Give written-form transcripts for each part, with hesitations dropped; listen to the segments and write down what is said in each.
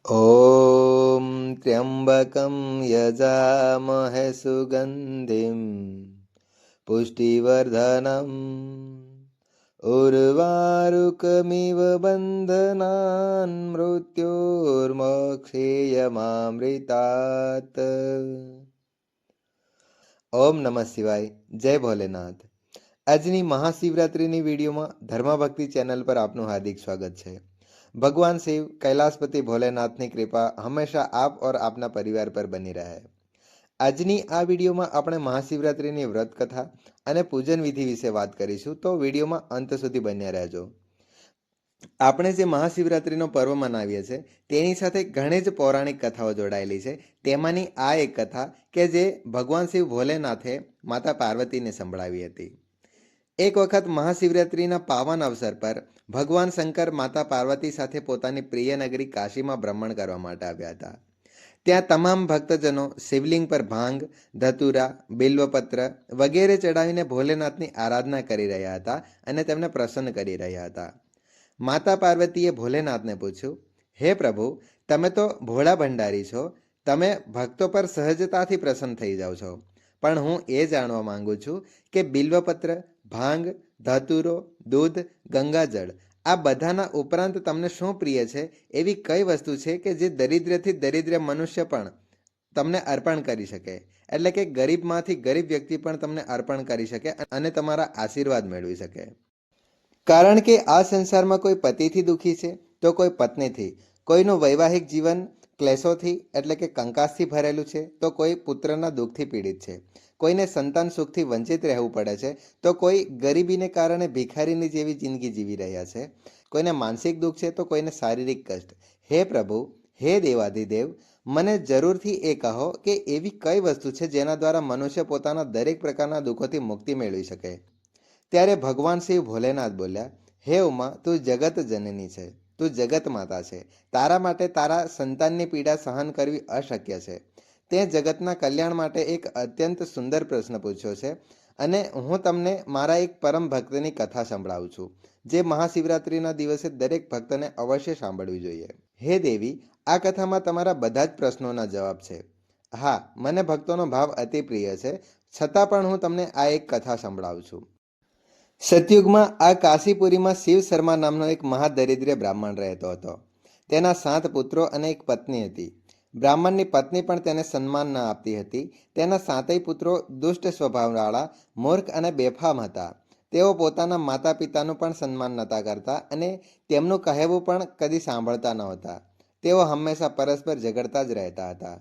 ॐ त्र्यम्बकं यजामहे सुगन्धिं पुष्टिवर्धनम् उर्वारुकमिव बन्धनान् मृत्योर्मोक्षेयमामृतात्। ઓમ નમઃ શિવાય. જય ભોલેનાથ. આજની મહાશિવરાત્રિની વિડીયોમાં ધર્મભક્તિ ચેનલ પર આપનું હાર્દિક સ્વાગત છે. ભગવાન શિવ કૈલાસપતિ ભોલેનાથની કૃપા હંમેશા આપ ઓર આપના પરિવાર પર બની રહે. આજની આ વિડીયોમાં આપણે મહાશિવરાત્રિની વ્રત કથા અને પૂજન વિધિ વિશે વાત કરીશું, તો વિડીયોમાં અંત સુધી બન્યા રહેજો. આપણે જે મહાશિવરાત્રિનો પર્વ મનાવીએ છીએ તેની સાથે ઘણી જ પૌરાણિક કથાઓ જોડાયેલી છે. તેમાંની આ એક કથા કે જે ભગવાન શિવ ભોલેનાથે માતા પાર્વતીને સંભળાવી હતી. એક વખત મહાશિવરાત્રિના પાવન અવસર પર ભગવાન શંકર માતા પાર્વતી સાથે પોતાની પ્રિય નગરી કાશીમાં ભ્રમણ કરવા માટે આવ્યા હતા. ત્યાં તમામ ભક્તજનો શિવલિંગ પર ભાંગ, ધતુરા, બિલ્વપત્ર વગેરે ચડાવીને ભોલેનાથની આરાધના કરી રહ્યા હતા અને તેમને પ્રસન્ન કરી રહ્યા હતા. માતા પાર્વતીએ ભોલેનાથને પૂછ્યું, હે પ્રભુ, તમે તો ભોળા ભંડારી છો, તમે ભક્તો પર સહજતાથી પ્રસન્ન થઈ જાઓ છો, પણ હું એ જાણવા માંગુ છું કે બિલ્વપત્ર, ભાંગ, ધતુરો, દૂધ, ગંગાજળ આ બધાના ઉપરાંત તમને શું પ્રિય છે? એવી કઈ વસ્તુ છે કે જે દરિદ્રથી દરિદ્ર મનુષ્ય પણ તમને અર્પણ કરી શકે, એટલે કે ગરીબમાંથી ગરીબ વ્યક્તિ પણ તમને અર્પણ કરી શકે અને તમારા આશીર્વાદ મેળવી શકે? કારણ કે આ સંસારમાં કોઈ પતિથી દુઃખી છે તો કોઈ પત્નીથી, કોઈનું વૈવાહિક જીવન ક્લેશોથી એટલે કે કંકાસથી ભરેલું છે તો કોઈ પુત્રના દુઃખથી પીડિત છે, કોઈને સંતાન સુખથી વંચિત રહેવું પડે છે તો કોઈ ગરીબીને કારણે ભિખારીની જેવી જિંદગી જીવી રહ્યા છે, કોઈને માનસિક દુઃખ છે તો કોઈને શારીરિક કષ્ટ. હે પ્રભુ, હે દેવાધિદેવ, મને જરૂરથી એ કહો કે એવી કઈ વસ્તુ છે જેના દ્વારા મનુષ્ય પોતાના દરેક પ્રકારના દુઃખોથી મુક્તિ મેળવી શકે? ત્યારે ભગવાન શિવ ભોલેનાથ બોલ્યા, હે ઉમા, તું જગત જનની છે, તું જગત માતા છે. તારા માટે તારા સંતાનની પીડા સહન કરવી અશક્ય છે. તે જગતના કલ્યાણ માટે એક અત્યંત સુંદર પ્રશ્ન પૂછ્યો છે અને હું તમને મારા એક પરમ ભક્તની કથા સંભળાવું છું, જે મહાશિવરાત્રિના દિવસે દરેક ભક્તને અવશ્ય સાંભળવી જોઈએ. હે દેવી, આ કથામાં તમારા બધા જ પ્રશ્નોના જવાબ છે. હા, મને ભક્તોનો ભાવ અતિ પ્રિય છે, છતાં પણ હું તમને આ એક કથા સંભળાવું છું. સતયુગમાં આ કાશીપુરીમાં શિવ શર્મા નામનો એક મહાદરિદ્ર બ્રાહ્મણ રહેતો હતો. તેના 7 પુત્રો અને એક પત્ની હતી. બ્રાહ્મણની પત્ની પણ તેને સન્માન ન આપતી હતી. તેના 7 પુત્રો દુષ્ટ સ્વભાવવાળા, મૂર્ખ અને બેફામ હતા. તેઓ પોતાના માતા પિતાનું પણ સન્માન નહોતા કરતા અને તેમનું કહેવું પણ કદી સાંભળતા નહોતા. તેઓ હંમેશા પરસ્પર ઝઘડતા જ રહેતા હતા.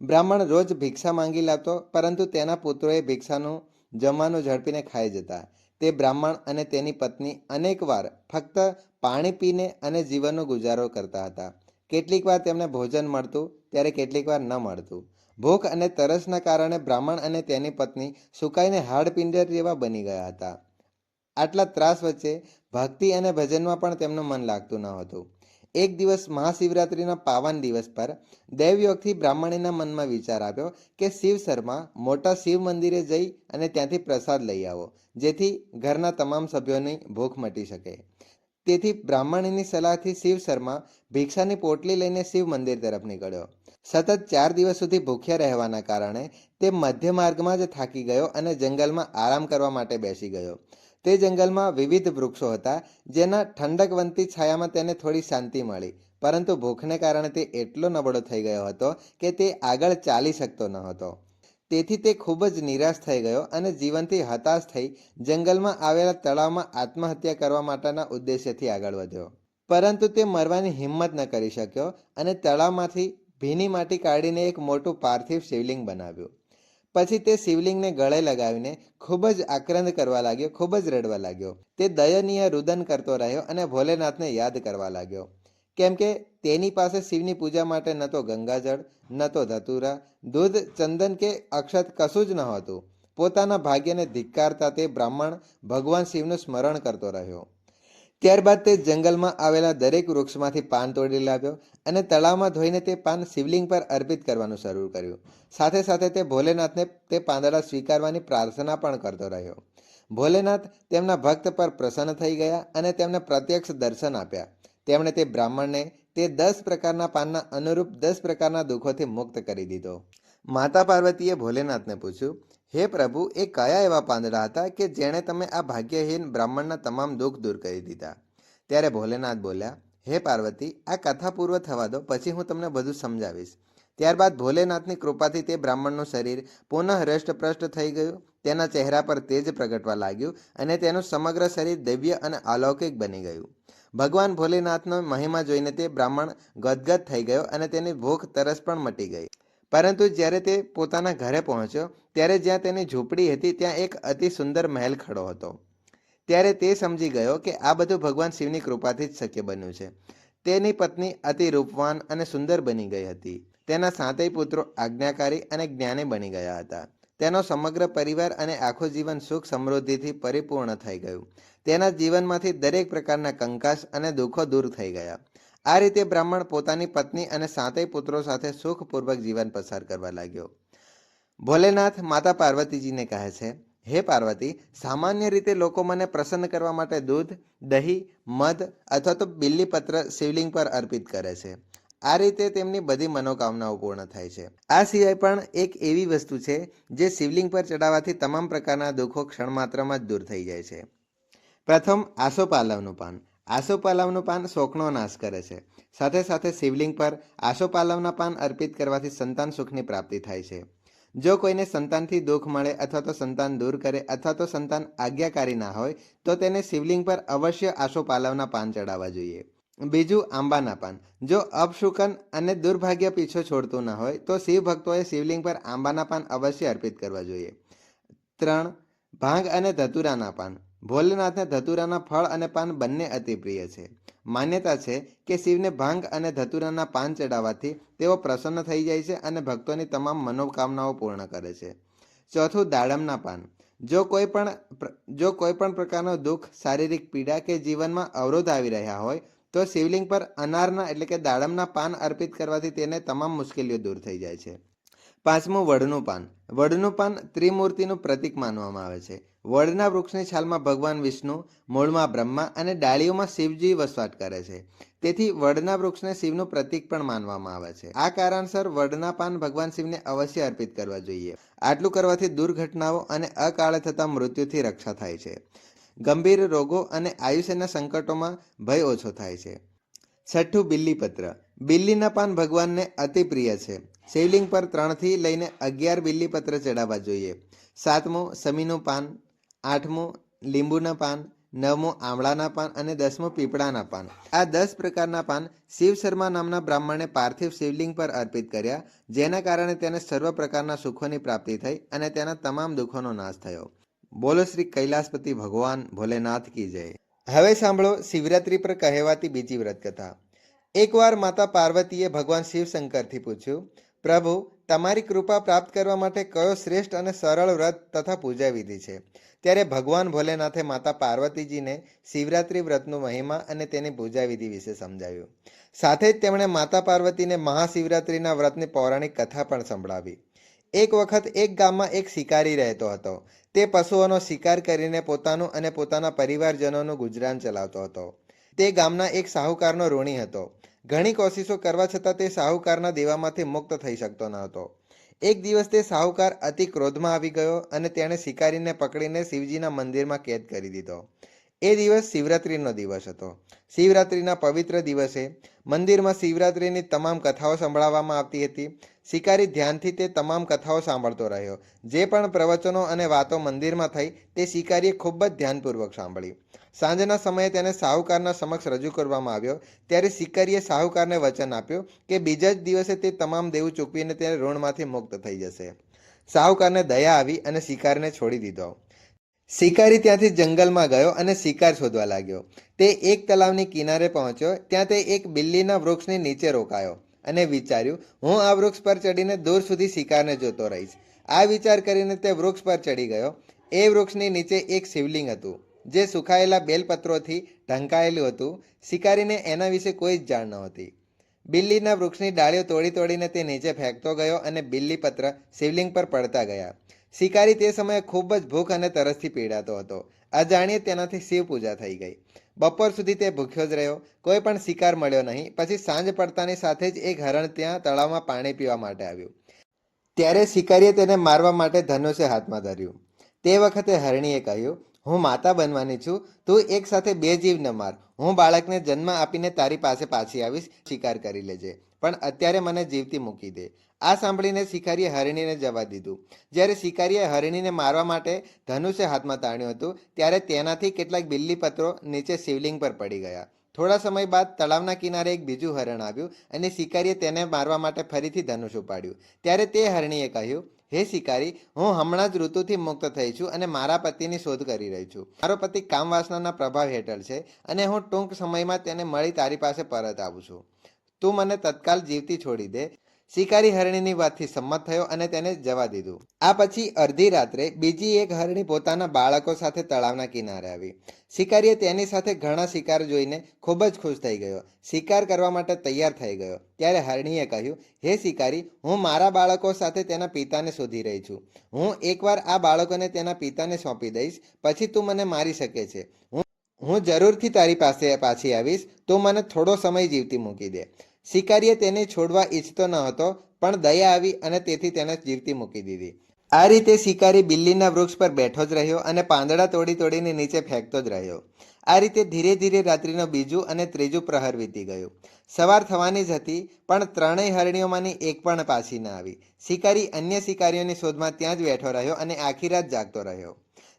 બ્રાહ્મણ રોજ ભિક્ષા માંગી લાવતો, પરંતુ તેના પુત્રોએ ભિક્ષાનું જમવાનું ઝડપીને ખાઈ જતા. તે બ્રાહ્મણ અને તેની પત્ની અનેકવાર ફક્ત પાણી પીને અને જીવનનો ગુજારો કરતા હતા. કેટલીક વાર તેમને ભોજન મળતું, ત્યારે કેટલીક વાર ન મળતું. ભૂખ અને તરસના કારણે બ્રાહ્મણ અને તેની પત્ની સુકાઈને હાડપિંજર જેવા બની ગયા હતા. આટલા ત્રાસ વચ્ચે ભક્તિ અને ભજનમાં પણ તેમનું મન લાગતું ન હતું. એક દિવસ મહાશિવરાત્રિના પાવન દિવસ પર દૈવયોગથી બ્રાહ્મણીના મનમાં વિચાર આવ્યો કે શિવ શર્મા મોટા શિવ મંદિરે જઈ અને ત્યાંથી પ્રસાદ લઈ આવો, જેથી ઘરના તમામ સભ્યોની ભૂખ મટી શકે. તેથી બ્રાહ્મણીની સલાહથી શિવ શર્મા ભિક્ષાની પોટલી લઈને શિવ મંદિર તરફ નીકળ્યો. સતત 4 દિવસ સુધી ભૂખ્યા રહેવાના કારણે તે મધ્ય માર્ગમાં જ થાકી ગયો અને જંગલમાં આરામ કરવા માટે બેસી ગયો. તે જંગલમાં વિવિધ વૃક્ષો હતા, જેના ઠંડકવંતી છાયામાં તેને થોડી શાંતિ મળી, પરંતુ ભૂખને કારણે તે એટલો નબળો થઈ ગયો હતો કે તે આગળ ચાલી શકતો ન હતો. તેથી તે ખૂબ જ નિરાશ થઈ ગયો અને જીવનથી હતાશ થઈ જંગલમાં આવેલા તળાવમાં આત્મહત્યા કરવા માટેના ઉદ્દેશ્યથી આગળ વધ્યો. પરંતુ તે મરવાની હિંમત ન કરી શક્યો અને તળાવમાંથી ભીની માટી કાઢીને એક મોટું પાર્થિવ શિવલિંગ બનાવ્યું. પછી તે શિવલિંગને ગળે લગાવીને ખૂબ જ આક્રંદ કરવા લાગ્યો, ખૂબ જ રડવા લાગ્યો. તે દયનીય રુદન કરતો રહ્યો અને ભોલેનાથને યાદ કરવા લાગ્યો, કેમ કે તેની પાસે શિવની પૂજા માટે ન તો ગંગાજળ, ન તો ધતુરા, દૂધ, ચંદન કે અક્ષત કશું જ નહોતું. પોતાના ભાગ્યને ધિક્કારતા તે બ્રાહ્મણ ભગવાન શિવનું સ્મરણ કરતો રહ્યો. ત્યારબાદ તે જંગલમાં આવેલા દરેક વૃક્ષમાંથી પાન તોડી લાવ્યો અને તળાવમાં ધોઈને તે પાન શિવલિંગ પર અર્પિત કરવાનું શરૂ કર્યું. સાથે સાથે તે ભોલેનાથને તે પાંદડા સ્વીકારવાની પ્રાર્થના પણ કરતો રહ્યો. ભોલેનાથ તેમના ભક્ત પર પ્રસન્ન થઈ ગયા અને તેમને પ્રત્યક્ષ દર્શન આપ્યા. તેમણે તે બ્રાહ્મણને તે 10 પ્રકારના પાનના અનુરૂપ 10 પ્રકારના દુઃખોથી મુક્ત કરી દીધો. માતા પાર્વતીએ ભોલેનાથને પૂછ્યું, હે પ્રભુ, એ કયા એવા પાંદડા હતા કે જેણે તમે આ ભાગ્યહીન બ્રાહ્મણના તમામ દુઃખ દૂર કરી દીધા? ત્યારે ભોલેનાથ બોલ્યા, હે પાર્વતી, આ કથા પૂર્વ થવા દો, પછી હું તમને બધું સમજાવીશ. ત્યારબાદ ભોલેનાથની કૃપાથી તે બ્રાહ્મણનું શરીર પુનઃ હૃષ્ટપૃષ્ટ થઈ ગયું. તેના ચહેરા પર તેજ પ્રગટવા લાગ્યું અને તેનું સમગ્ર શરીર દિવ્ય અને અલૌકિક બની ગયું. ભગવાન ભોલેનાથનો મહિમા જોઈને તે બ્રાહ્મણ ગદગદ થઈ ગયો અને તેની ભૂખ તરસ પણ મટી ગઈ. પરંતુ જ્યારે તે પોતાના ઘરે પહોંચ્યો ત્યારે જ્યાં તેની ઝૂંપડી હતી ત્યાં એક અતિ સુંદર મહેલ ખડો હતો. ત્યારે તે સમજી ગયો કે આ બધું ભગવાન શિવની કૃપાથી જ શક્ય બન્યું છે. તેની પત્ની અતિ રૂપવાન અને સુંદર બની ગઈ હતી. તેના સાતેય પુત્રો આજ્ઞાકારી અને જ્ઞાની બની ગયા હતા. તેનો સમગ્ર પરિવાર અને આખું જીવન સુખ સમૃદ્ધિથી પરિપૂર્ણ થઈ ગયું. તેના જીવનમાંથી દરેક પ્રકારના કંકાસ અને દુઃખો દૂર થઈ ગયા. આ રીતે બ્રાહ્મણ પોતાની પત્ની અને સાતેય પુત્રો સાથે સુખપૂર્વક જીવન પસાર કરવા લાગ્યો. ભોલેનાથ માતા પાર્વતીજીને કહે છે, હે પાર્વતી, સામાન્ય રીતે લોકો મને પ્રસન્ન કરવા માટે દૂધ, દહીં, મધ અથવા તો બિલ્લીપત્ર શિવલિંગ પર અર્પિત કરે છે. આ રીતે તેમની બધી મનોકામનાઓ પૂર્ણ થાય છે. આ સિવાય પણ એક એવી વસ્તુ છે જે શિવલિંગ પર ચડાવવાથી તમામ પ્રકારના દુઃખો ક્ષણમાત્રમાં જ દૂર થઈ જાય છે. પ્રથમ, આસોપાલવનું પાન. આસોપાલવનું પાન શોકનો નાશ કરે છે. સાથે સાથે શિવલિંગ પર આસોપાલવના પાન અર્પિત કરવાથી સંતાન સુખની પ્રાપ્તિ થાય છે. જો કોઈને સંતાનથી દુઃખ મળે અથવા તો સંતાન દૂર કરે અથવા તો સંતાન આજ્ઞાકારી ના હોય તો તેને શિવલિંગ પર અવશ્ય આસોપાલવના પાન ચડાવવા જોઈએ. બીજું, આંબાના પાન. જો અપશુકન અને દુર્ભાગ્ય પીછો છોડતું ન હોય તો શિવ ભક્તોએ શિવલિંગ પર આંબાના પાન અવશ્ય અર્પિત કરવા જોઈએ. 3. ભાંગ અને ધતુરાના પાન. ભોલેનાથને ધતુરાના ફળ અને પાન બંને અતિ પ્રિય છે. માન્યતા છે કે શિવને ભાંગ અને ધતુરાના પાન ચડાવવાથી તેઓ પ્રસન્ન થઈ જાય છે અને ભક્તોની તમામ મનોકામનાઓ પૂર્ણ કરે છે. 4. દાડમના પાન. જો કોઈ પણ પ્રકારનું દુઃખ, શારીરિક પીડા કે જીવનમાં અવરોધ આવી રહ્યા હોય તો શિવલિંગ પર અનારના એટલે કે દાડમના પાન અર્પિત કરવાથી તેને તમામ મુશ્કેલીઓ દૂર થઈ જાય છે. 5. વડનું પાન. વડનું પાન ત્રિમૂર્તિનું પ્રતીક માનવામાં આવે છે. વડના વૃક્ષની છાલમાં ભગવાન વિષ્ણુ, મૂળમાં બ્રહ્મા અને ડાળીઓમાં શિવજી વસવાટ કરે છે. તેથી વડના વૃક્ષને શિવનું પ્રતીક પણ માનવામાં આવે છે. આ કારણસર વડના પાન ભગવાન શિવને અવશ્ય અર્પિત કરવા જોઈએ. આટલું કરવાથી દુર્ઘટનાઓ અને અકાળે થતા મૃત્યુથી રક્ષા થાય છે. ગંભીર રોગો અને આયુષ્યના સંકટોમાં ભય ઓછો થાય છે. 6. બિલ્લીપત્ર. બિલ્લીના પાન ભગવાનને અતિ પ્રિય છે. શિવલિંગ પર 3 થી લઈને 11 બિલ્લીપત્ર ચડાવવા જોઈએ. 7. સમીનું પાન. 8. લીંબુના પાન. 9. આમળાના પાન અને 10. પીપળાના પાન. આ 10 પ્રકારના પાન શિવ શર્મા નામના બ્રાહ્મણે પાર્થિવ શિવલિંગ પર અર્પિત કર્યા, જેના કારણે તેને સર્વ પ્રકારના સુખોની પ્રાપ્તિ થઈ અને તેના તમામ દુઃખોનો નાશ થયો. બોલો શ્રી કૈલાસપતિ ભગવાન ભોલેનાથ કી જય. હવે સાંભળો શિવરાત્રી પર કહેવાતી બીજી વ્રત કથા. એકવાર માતા પાર્વતીએ ભગવાન શિવશંકરથી પૂછ્યું, પ્રભુ, તમારી કૃપા પ્રાપ્ત કરવા માટે કયો શ્રેષ્ઠ અને સરળ વ્રત તથા પૂજા વિધિ છે? ત્યારે ભગવાન ભોલેનાથે માતા પાર્વતીજીને શિવરાત્રી વ્રતનો મહિમા અને તેની પૂજા વિધિ વિશે સમજાવ્યું. સાથે જ તેમણે માતા પાર્વતીને મહાશિવરાત્રિના વ્રતની પૌરાણિક કથા પણ સંભળાવી. એક વખત એક ગામમાં એક શિકારી રહેતો હતો. તે પશુઓનો શિકાર કરીને પોતાનું અને પોતાના પરિવારજનોનું ગુજરાન ચલાવતો હતો. તે ગામના એક સાહુકારનો ઋણી હતો. ઘણી કોશિશો કરવા છતાં તે સાહુકારના દેવામાંથી મુક્ત થઈ શકતો ન હતો. એક દિવસ તે સાહુકાર અતિ ક્રોધમાં આવી ગયો અને તેણે શિકારીને પકડીને શિવજીના મંદિરમાં કેદ કરી દીધો. એ દિવસ શિવરાત્રિનો દિવસ હતો. શિવરાત્રિના પવિત્ર દિવસે મંદિરમાં શિવરાત્રિની તમામ કથાઓ સંભળાવવામાં આવતી હતી. શિકારી ધ્યાનથી તે તમામ કથાઓ સાંભળતો રહ્યો. જે પણ પ્રવચનો અને વાતો મંદિરમાં થઈ તે શિકારીએ ખૂબ જ ધ્યાનપૂર્વક સાંભળી. સાંજના સમયે તેને સાહુકારના સમક્ષ રજૂ કરવામાં આવ્યો. ત્યારે શિકારીએ સાહુકારને વચન આપ્યું કે બીજા જ દિવસે તે તમામ દેવું ચૂકવીને તે ઋણમાંથી મુક્ત થઈ જશે. સાહુકારને દયા આવી અને શિકારને છોડી દીધો. શિકારી ત્યાંથી જંગલમાં ગયો અને શિકાર શોધવા લાગ્યો. તે એક તલાવની કિનારે પહોંચ્યો. ત્યાં તે એક બિલ્લીના વૃક્ષની નીચે રોકાયો અને વિચાર્યું, હું આ વૃક્ષ પર ચડીને દૂર સુધી શિકારને જોતો રહીશ. આ વિચાર કરીને તે વૃક્ષ પર ચડી ગયો. એ વૃક્ષની નીચે એક શિવલિંગ હતું જે સુખાયેલા બેલપત્રોથી ઢંકાયેલું હતું. શિકારીને એના વિશે કોઈ જ જાણ નહોતી. બિલ્લીના વૃક્ષની ડાળીઓ તોડી તોડીને તે નીચે ફેંકતો ગયો અને બિલ્લીપત્ર શિવલિંગ પર પડતા ગયા. શિકારી તે સમયે ખૂબ જ ભૂખ અને તરસથી પીડાતો હતો. અજાણ્યે તેનાથી શિવ પૂજા થઈ ગઈ. બપોર સુધી તે ભૂખ્યો જ રહ્યો. કોઈ પણ શિકાર મળ્યો નહીં. પછી સાંજ પડતાની સાથે જ એક હરણ ત્યાં તળાવમાં પાણી પીવા માટે આવ્યું. ત્યારે શિકારીએ તેને મારવા માટે ધનુષ્ય હાથમાં ધર્યું. તે વખતે હરણીએ કહ્યું, હું માતા બનવાની છું, તું એક સાથે બે જીવ ન માર. હું બાળકને જન્મ આપીને તારી પાસે પાછી આવીશ, શિકાર કરી લેજે, પણ અત્યારે મને જીવતી મૂકી દે. આ સાંભળીને શિકારીએ હરણીને જવા દીધું. જ્યારે શિકારીએ હરણીને મારવા માટે ધનુષ્ય હાથમાં તાણ્યું હતું, ત્યારે તેનાથી કેટલાક બિલ્લીપત્રો નીચે શિવલિંગ પર પડી ગયા. થોડા સમય બાદ તળાવના કિનારે એક બીજું હરણ આવ્યું અને શિકારીએ તેને મારવા માટે ફરીથી ધનુષ ઉપાડ્યું. ત્યારે તે હરણીએ કહ્યું, હે શિકારી, હું હમણાં જ ઋતુથી મુક્ત થઈ છું અને મારા પતિની શોધ કરી રહી છું. મારો પતિ કામ વાસનાના પ્રભાવ હેઠળ છે અને હું ટૂંક સમયમાં તેને મળી તારી પાસે પરત આવું છું. તું મને તત્કાલ જીવતી છોડી દે. શિકારી હરણીની વાતથી સંમત થયો અને તેને જવા દીધું. આ પછી અડધી રાત્રે બીજી એક હરણી પોતાના બાળકો સાથે તળાવના કિનારે આવી. શિકારીએ તેની સાથે ઘણા શિકાર જોઈને ખૂબ જ ખુશ થઈ ગયો. શિકાર કરવા માટે તૈયાર થઈ ગયો. ત્યારે હરણીએ કહ્યું, હે શિકારી, હું મારા બાળકો સાથે તેના પિતાને શોધી રહી છું. હું એકવાર આ બાળકોને તેના પિતાને સોંપી દઈશ, પછી તું મને મારી શકે છે. હું જરૂરથી તારી પાસે પાછી આવીશ. તું મને થોડો સમય જીવતી મૂકી દે. શિકારીએ તેને છોડવા ઈચ્છતો ન હતો, પણ દયા આવી અને તેથી તેને જીવતી મૂકી દીધી. આ રીતે શિકારી બિલ્લીના વૃક્ષ પર બેઠો જ રહ્યો અને પાંદડા તોડીને નીચે ફેંકતો જ રહ્યો. આ રીતે ધીરે ધીરે રાત્રિનો બીજું અને ત્રીજું પ્રહર વીતી ગયું. સવાર થવાની જ હતી, પણ ત્રણેય હરણીઓમાંની એક પણ પાછી ન આવી. શિકારી અન્ય શિકારીઓની શોધમાં ત્યાં જ બેઠો રહ્યો અને આખી રાત જાગતો રહ્યો.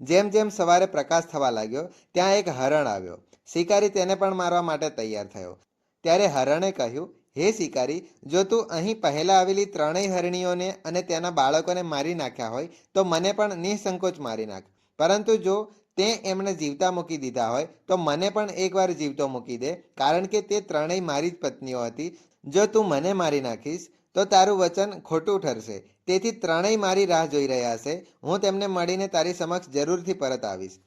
જેમ જેમ સવારે પ્રકાશ થવા લાગ્યો, ત્યાં એક હરણ આવ્યો. શિકારી તેને પણ મારવા માટે તૈયાર થયો. ત્યારે હરણે કહ્યું, હે શિકારી, જો તું અહીં પહેલા આવેલી ત્રણેય હરણીઓને અને તેના બાળકોને મારી નાખ્યા હોય તો મને પણ નિઃસંકોચ મારી નાખ. પરંતુ જો તે એમને જીવતા મૂકી દીધા હોય તો મને પણ એકવાર જીવતો મૂકી દે, કારણ કે તે ત્રણેય મારી જ પત્નીઓ હતી. જો તું મને મારી નાખીશ તો તારું વચન ખોટું ઠરશે. તેથી ત્રણેય મારી રાહ જોઈ રહ્યા હશે. હું તેમને મળીને તારી સમક્ષ જરૂરથી પરત આવીશ.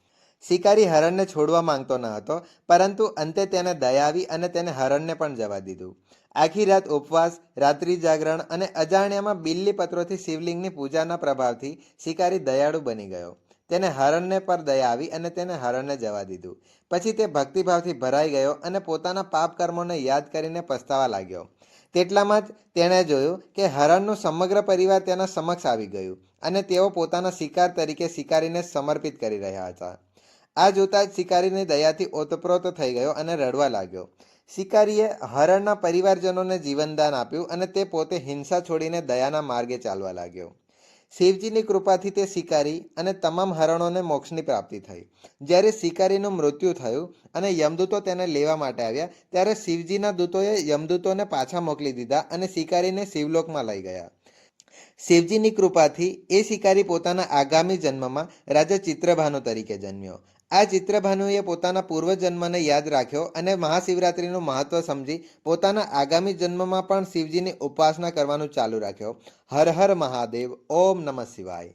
શિકારી હરણને છોડવા માંગતો ન હતો, પરંતુ અંતે તેને દયા આવી અને તેને હરણને પણ જવા દીધું. આખી રાત ઉપવાસ, રાત્રિ જાગરણ અને અજાણ્યામાં બિલ્લીપત્રોથી શિવલિંગની પૂજાના પ્રભાવથી શિકારી દયાળુ બની ગયો. તેને હરણને પર દયા આવી અને તેને હરણને જવા દીધું. પછી તે ભક્તિભાવથી ભરાઈ ગયો અને પોતાના પાપ કર્મોને યાદ કરીને પસ્તાવા લાગ્યો. તેટલામાં જ તેણે જોયું કે હરણનું સમગ્ર પરિવાર તેના સમક્ષ આવી ગયું અને તેઓ પોતાના શિકાર તરીકે શિકારીને સમર્પિત કરી રહ્યા હતા. આ જોતા જ શિકારીની દયાથી ઓતપ્રોત થઈ ગયો અને રડવા લાગ્યો. શિકારીએ હરણના પરિવારજનોને જીવનદાન આપ્યું અને તે પોતે હિંસા છોડીને દયાના માર્ગે ચાલવા લાગ્યો. શિવજીની કૃપાથી તે શિકારી અને તમામ હરણોને મોક્ષની પ્રાપ્તિ થઈ. જ્યારે શિકારીનું મૃત્યુ થયું અને યમદૂતો તેને લેવા માટે આવ્યા, ત્યારે શિવજીના દૂતોએ યમદૂતોને પાછા મોકલી દીધા અને શિકારીને શિવલોકમાં લઈ ગયા. શિવજીની કૃપાથી એ શિકારી પોતાના આગામી જન્મમાં રાજા ચિત્રભાનુ તરીકે જન્મ્યો. આ ચિત્રભાનુએ પોતાના પૂર્વજન્મને યાદ રાખ્યો અને મહાશિવરાત્રિનું મહત્વ સમજી પોતાના આગામી જન્મમાં પણ શિવજીની ઉપાસના કરવાનું ચાલુ રાખ્યો. હર હર મહાદેવ. ઓમ નમઃ શિવાય.